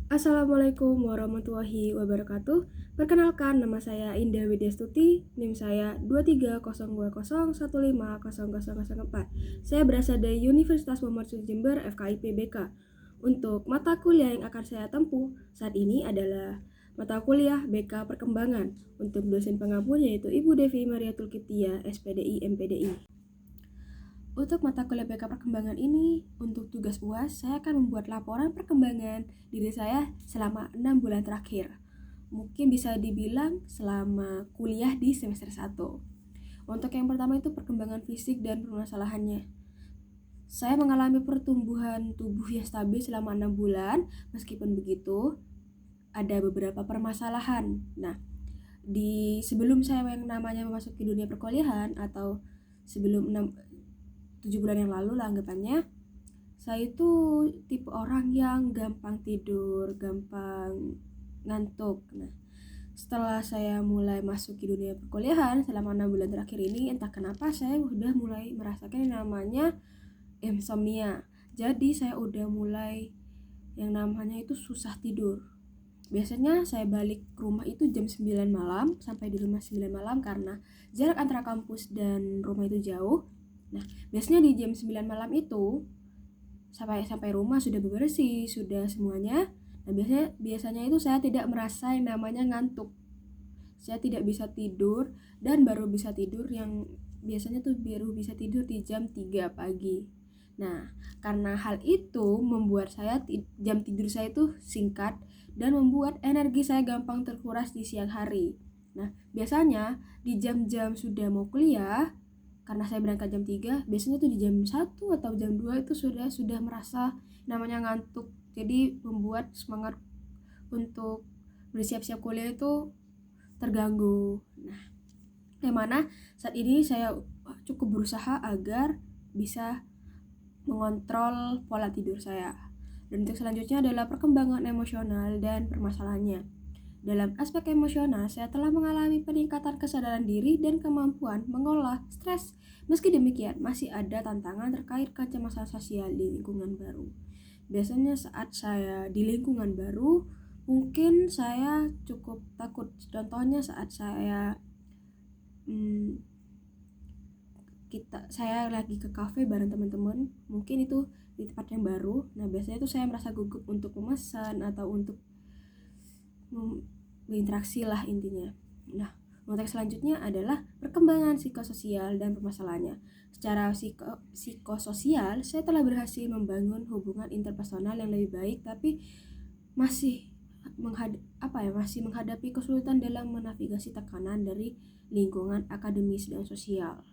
Assalamualaikum warahmatullahi wabarakatuh. Perkenalkan, nama saya Indah Widyastuti, NIM saya 230201505004. Saya berasal dari Universitas Muhammad Suci Jember, FKIP BK. Untuk mata kuliah yang akan saya tempuh saat ini adalah mata kuliah BK Perkembangan. Untuk dosen pengampu yaitu Ibu Devi Mariatul Kiptia, SPDI MPDI. Untuk mata kuliah BK Perkembangan ini, untuk tugas UAS, saya akan membuat laporan perkembangan diri saya selama 6 bulan terakhir. Mungkin bisa dibilang selama kuliah di semester 1. Untuk yang pertama itu perkembangan fisik dan permasalahannya. Saya mengalami pertumbuhan tubuh yang stabil selama 6 bulan, meskipun begitu, ada beberapa permasalahan. Nah, sebelum saya yang namanya memasuki dunia perkuliahan atau sebelum 7 bulan yang lalu lah anggapannya, saya itu tipe orang yang gampang tidur, gampang ngantuk. Nah, setelah saya mulai masuk ke dunia perkuliahan selama 6 bulan terakhir ini, entah kenapa saya udah mulai merasakan yang namanya insomnia. Jadi saya udah mulai yang namanya itu susah tidur. Biasanya saya balik ke rumah itu jam 9 malam, sampai di rumah 9 malam karena jarak antara kampus dan rumah itu jauh. Nah, biasanya di jam 9 malam itu sampai rumah sudah bebersih, sudah semuanya. Nah, biasanya itu saya tidak merasa yang namanya ngantuk. Saya tidak bisa tidur dan baru bisa tidur yang biasanya tuh baru bisa tidur di jam 3 pagi. Nah, karena hal itu membuat jam tidur saya itu singkat dan membuat energi saya gampang terkuras di siang hari. Nah, biasanya di jam-jam sudah mau kuliah, karena saya berangkat jam 3, biasanya tuh di jam 1 atau jam 2 itu sudah merasa namanya ngantuk. Jadi membuat semangat untuk bersiap-siap kuliah itu terganggu. Nah, yang mana saat ini saya cukup berusaha agar bisa mengontrol pola tidur saya. Dan untuk selanjutnya adalah perkembangan emosional dan permasalahannya. Dalam aspek emosional, saya telah mengalami peningkatan kesadaran diri dan kemampuan mengolah stres. Meski demikian, masih ada tantangan terkait kecemasan sosial di lingkungan baru. Biasanya saat saya di lingkungan baru, mungkin saya cukup takut. Contohnya saat saya lagi ke kafe bareng teman-teman, mungkin itu di tempat yang baru. Nah, biasanya itu saya merasa gugup untuk memesan atau untuk berinteraksi lah intinya. Nah, konteks selanjutnya adalah perkembangan psikososial dan permasalahannya. Secara psikososial, saya telah berhasil membangun hubungan interpersonal yang lebih baik, tapi masih menghadapi kesulitan dalam menavigasi tekanan dari lingkungan akademis dan sosial.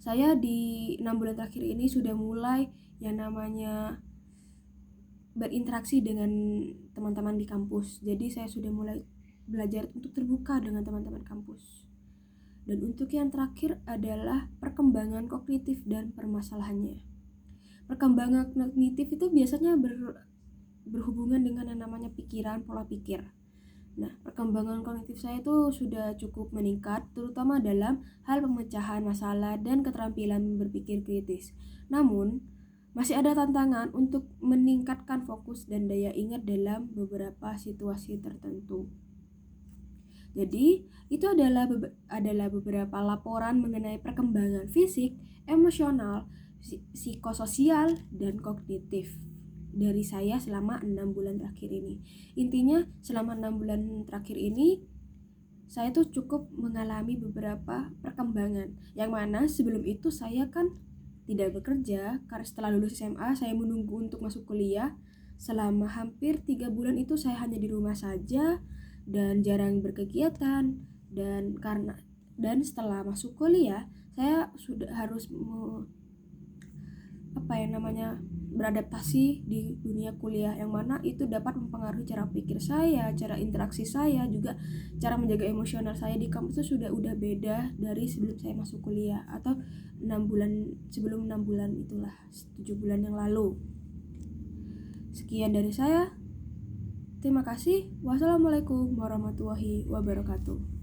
Saya di 6 bulan terakhir ini sudah mulai yang namanya berinteraksi dengan teman-teman di kampus. Jadi saya sudah mulai belajar untuk terbuka dengan teman-teman kampus. Dan untuk yang terakhir adalah perkembangan kognitif dan permasalahannya. Perkembangan kognitif itu biasanya berhubungan dengan yang namanya pikiran, pola pikir. Nah, perkembangan kognitif saya itu sudah cukup meningkat, terutama dalam hal pemecahan masalah dan keterampilan berpikir kritis. Namun, masih ada tantangan untuk meningkatkan fokus dan daya ingat dalam beberapa situasi tertentu. Jadi, itu adalah beberapa laporan mengenai perkembangan fisik, emosional, psikososial, dan kognitif dari saya selama 6 bulan terakhir ini. Intinya, selama 6 bulan terakhir ini, saya tuh cukup mengalami beberapa perkembangan. Yang mana sebelum itu saya kan tidak bekerja, karena setelah lulus SMA saya menunggu untuk masuk kuliah. Selama hampir 3 bulan itu saya hanya di rumah saja dan jarang berkegiatan. Dan setelah masuk kuliah, saya sudah harus beradaptasi di dunia kuliah, yang mana itu dapat mempengaruhi cara pikir saya, cara interaksi saya, juga cara menjaga emosional saya di kampus itu udah beda dari sebelum saya masuk kuliah atau 6 bulan sebelum 6 bulan itulah, 7 bulan yang lalu. Sekian dari saya. Terima kasih. Wassalamualaikum warahmatullahi wabarakatuh.